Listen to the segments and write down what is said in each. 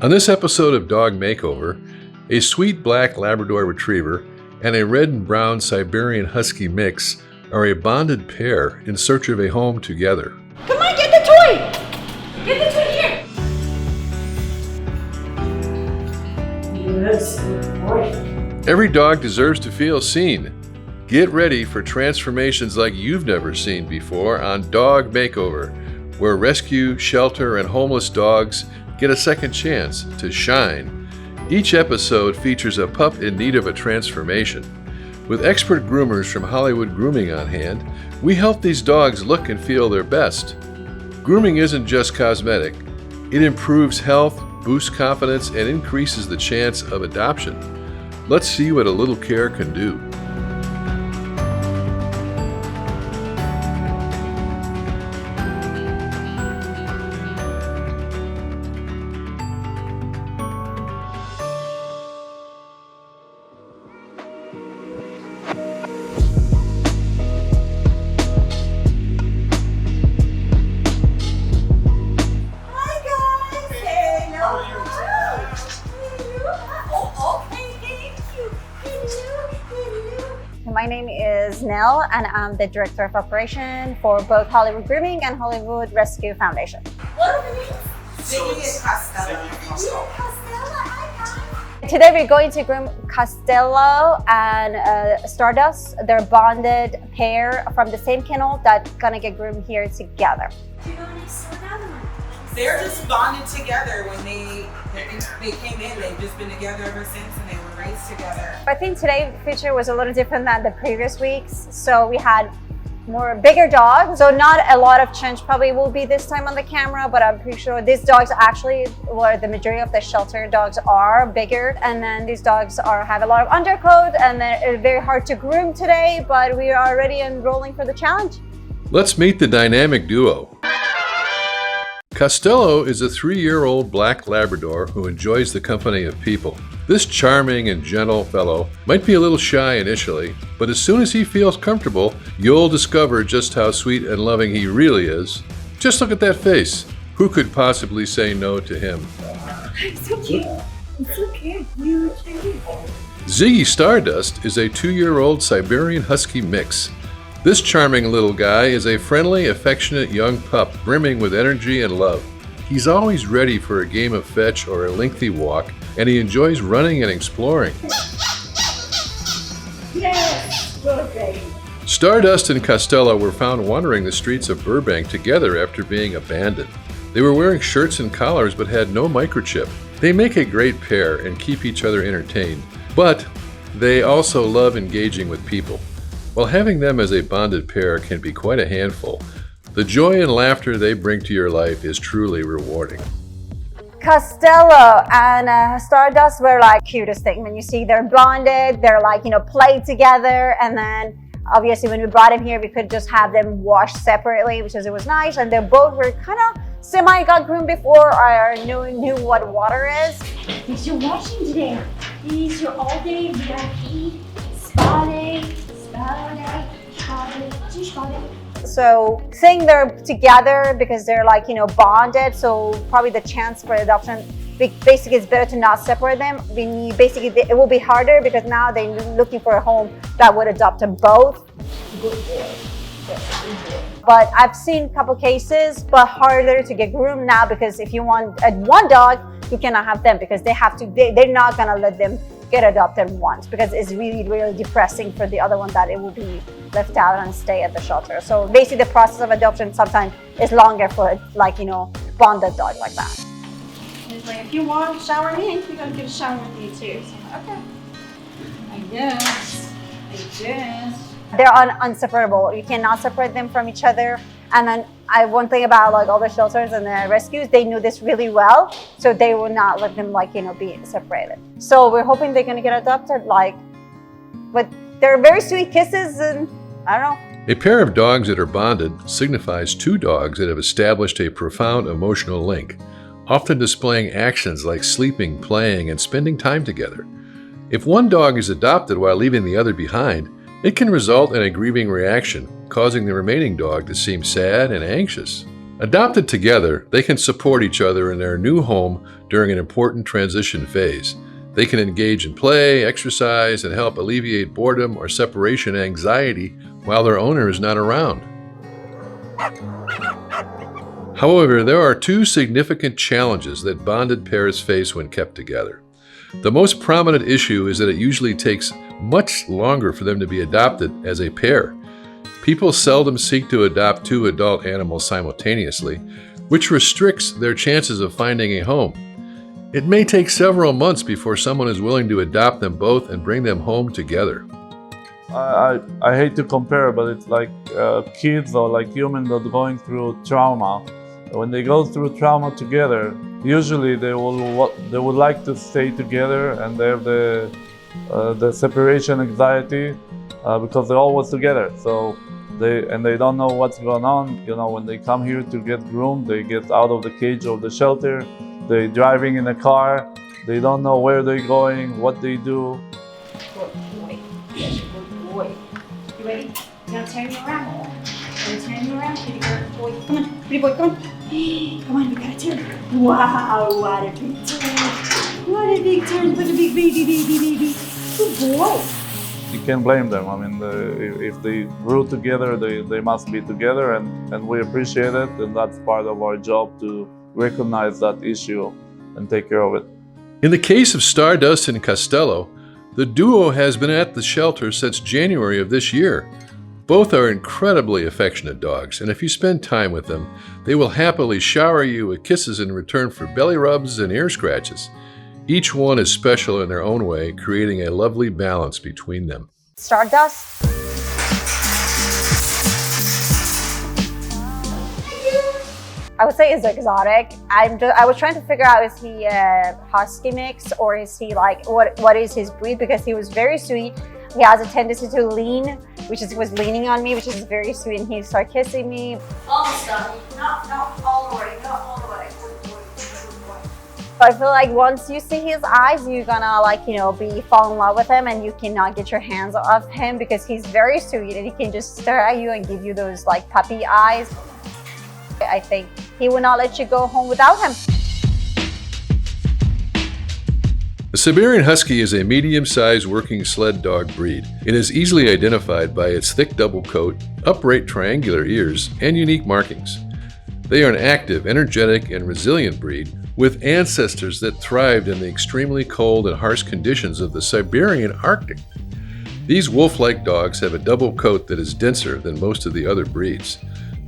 On this episode of Dog Makeover, a sweet black Labrador Retriever and a red and brown Siberian Husky mix are a bonded pair in search of a home together. Come on, get the toy! Get the toy here! Yes, good boy. Every dog deserves to feel seen. Get ready for transformations like you've never seen before on Dog Makeover, where rescue, shelter, and homeless dogs get a second chance to shine. Each episode features a pup in need of a transformation. With expert groomers from Hollywood Grooming on hand, we help these dogs look and feel their best. Grooming isn't just cosmetic. It improves health, boosts confidence, and increases the chance of adoption. Let's see what a little care can do. My name is Nell, and I'm the Director of Operation for both Hollywood Grooming and Hollywood Rescue Foundation. What are the names? Ziggy and Costello. Today we're going to groom Costello and Stardust. They're bonded pair from the same kennel that's gonna get groomed here together. They're just bonded together when they came in. They've just been together ever since, and they were raised together. I think today's feature was a little different than the previous weeks. So we had bigger dogs. So not a lot of change probably will be this time on the camera, but I'm pretty sure these dogs actually, where the majority of the shelter dogs are bigger. And then these dogs have a lot of undercoat, and they're very hard to groom today, but we are already enrolling for the challenge. Let's meet the dynamic duo. Costello is a 3-year-old black Labrador who enjoys the company of people. This charming and gentle fellow might be a little shy initially, but as soon as he feels comfortable, you'll discover just how sweet and loving he really is. Just look at that face. Who could possibly say no to him? It's so cute. It's so cute. You're cute. Ziggy Stardust is a 2-year-old Siberian Husky mix. This charming little guy is a friendly, affectionate young pup brimming with energy and love. He's always ready for a game of fetch or a lengthy walk, and he enjoys running and exploring. Yes, good baby. Stardust and Costello were found wandering the streets of Burbank together after being abandoned. They were wearing shirts and collars but had no microchip. They make a great pair and keep each other entertained, but they also love engaging with people. While having them as a bonded pair can be quite a handful, the joy and laughter they bring to your life is truly rewarding. Costello and Stardust were like cutest thing. When you see they're bonded, they're like, played together. And then obviously when we brought them here, we could just have them washed separately, because it was nice. And they both were kind of got groomed before or knew what water is. It's your washing today. It's your all day VIP spa day. So seeing they're together because they're bonded, so probably the chance for adoption, basically it's better to not separate them. It will be harder because now they're looking for a home that would adopt them both. But I've seen a couple cases, but harder to get groomed now, because if you want one dog, you cannot have them because they're not gonna let them get adopted once, because it's really, really depressing for the other one that it will be left out and stay at the shelter. So basically the process of adoption sometimes is longer for bonded dog like that. He's like, if you want to shower me, you're going to get a shower with me too. So I'm like, okay. I guess. They're inseparable. You cannot separate them from each other. And then one thing about all the shelters and the rescues, they knew this really well, so they will not let them be separated. So we're hoping they're gonna get adopted, but they're very sweet kisses, and I don't know. A pair of dogs that are bonded signifies two dogs that have established a profound emotional link, often displaying actions like sleeping, playing, and spending time together. If one dog is adopted while leaving the other behind, it can result in a grieving reaction, causing the remaining dog to seem sad and anxious. Adopted together, they can support each other in their new home during an important transition phase. They can engage in play, exercise, and help alleviate boredom or separation anxiety while their owner is not around. However, there are two significant challenges that bonded pairs face when kept together. The most prominent issue is that it usually takes much longer for them to be adopted as a pair. People seldom seek to adopt two adult animals simultaneously, which restricts their chances of finding a home. It may take several months before someone is willing to adopt them both and bring them home together. I hate to compare, but it's like kids or like humans that are going through trauma. When they go through trauma together, usually they would like to stay together, and they have the separation anxiety because they're always together. So they don't know what's going on. You know, when they come here to get groomed, they get out of the cage of the shelter. They're driving in a car. They don't know where they're going, what they do. Good boy. Yes, good boy. You ready? Now turn you around. Now turn you around, pretty boy. Come on, pretty boy, come on. Come on, we gotta turn. Wow, what a big turn. What a big turn for the big baby. Good boy. You can't blame them. I mean, if they grew together, they must be together, and we appreciate it, and that's part of our job to recognize that issue and take care of it. In the case of Stardust and Costello, the duo has been at the shelter since January of this year. Both are incredibly affectionate dogs, and if you spend time with them, they will happily shower you with kisses in return for belly rubs and ear scratches. Each one is special in their own way, creating a lovely balance between them. Stardust. I would say is exotic. I was trying to figure out, is he a husky mix or is he like, what is his breed? Because he was very sweet. He has a tendency to lean, which is, was leaning on me, which is very sweet, and he started kissing me. Almost done. No, all the way, not all the way. I feel like once you see his eyes, you're gonna fall in love with him, and you cannot get your hands off him because he's very sweet and he can just stare at you and give you those like puppy eyes. I think he will not let you go home without him. The Siberian Husky is a medium-sized working sled dog breed. It is easily identified by its thick double coat, upright triangular ears, and unique markings. They are an active, energetic, and resilient breed with ancestors that thrived in the extremely cold and harsh conditions of the Siberian Arctic. These wolf-like dogs have a double coat that is denser than most of the other breeds.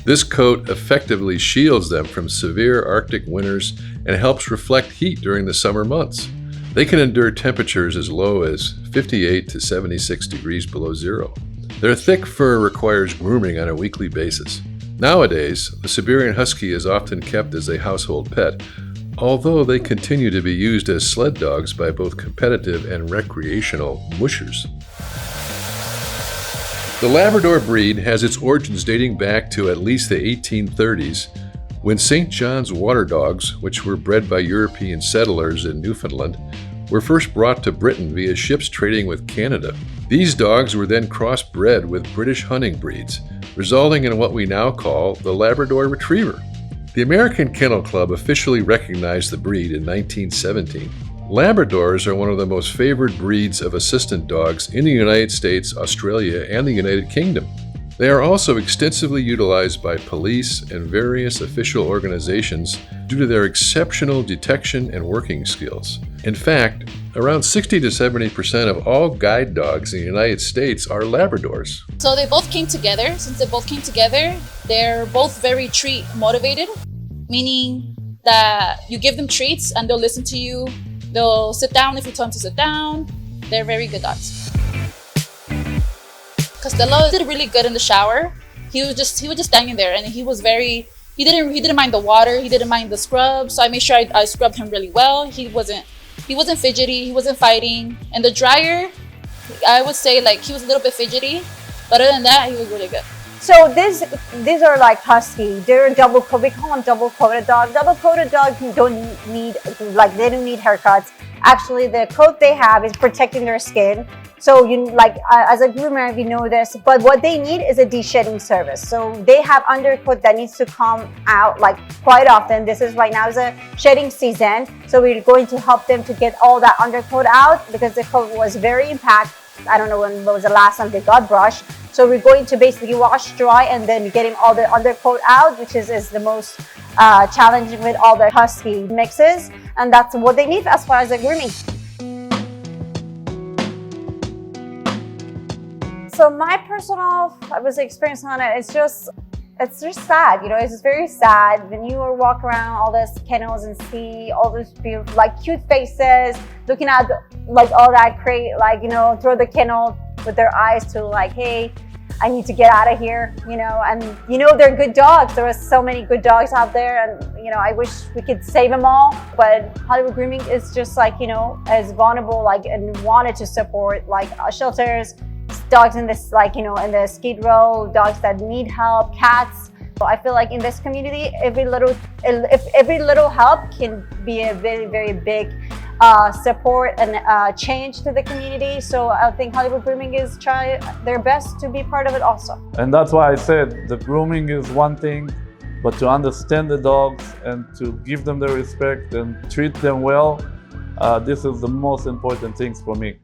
This coat effectively shields them from severe Arctic winters and helps reflect heat during the summer months. They can endure temperatures as low as 58 to 76 degrees below zero. Their thick fur requires grooming on a weekly basis. Nowadays, the Siberian Husky is often kept as a household pet, although they continue to be used as sled dogs by both competitive and recreational mushers. The Labrador breed has its origins dating back to at least the 1830s, when St. John's water dogs, which were bred by European settlers in Newfoundland, were first brought to Britain via ships trading with Canada. These dogs were then crossbred with British hunting breeds, resulting in what we now call the Labrador Retriever. The American Kennel Club officially recognized the breed in 1917. Labradors are one of the most favored breeds of assistant dogs in the United States, Australia, and the United Kingdom. They are also extensively utilized by police and various official organizations due to their exceptional detection and working skills. In fact, around 60 to 70% of all guide dogs in the United States are Labradors. So they both came together. Since they both came together, they're both very treat motivated, meaning that you give them treats and they'll listen to you. They'll sit down if you tell them to sit down. They're very good dogs. Costello did really good in the shower. He was just standing there, and he didn't mind the water. He didn't mind the scrub. So I made sure I scrubbed him really well. He wasn't fidgety. He wasn't fighting. And the dryer, I would say like he was a little bit fidgety, but other than that, he was really good. So these are like husky. They're double coat. We call them double coated dogs. Double coated dogs don't need haircuts. Actually, the coat they have is protecting their skin. So as a groomer, we know this, but what they need is a de-shedding service. So they have undercoat that needs to come out like quite often. This is right now is a shedding season. So we're going to help them to get all that undercoat out because the coat was very impacted. I don't know when was the last time they got brushed. So we're going to basically wash dry and then getting all the undercoat out, which is the most challenging with all the husky mixes. And that's what they need as far as the grooming. So my personal experience on it, it's just sad, you know, it's just very sad when you walk around all these kennels and see all those beautiful, like cute faces, looking at like all that crate, like, you know, through the kennel with their eyes to like, hey, I need to get out of here, you know, and you know, they're good dogs. There are so many good dogs out there and, you know, I wish we could save them all, but Hollywood Grooming is just like, you know, as vulnerable, like, and wanted to support like shelters, dogs in this, like, you know, in the skid row, dogs that need help, cats. So I feel like in this community, if every little help can be a very, very big support and change to the community. So I think Hollywood Grooming is trying their best to be part of it also. And that's why I said the grooming is one thing, but to understand the dogs and to give them the respect and treat them well, this is the most important things for me.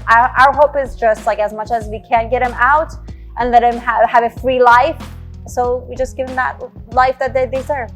Our hope is just like as much as we can get them out and let them have a free life. So we just give them that life that they deserve.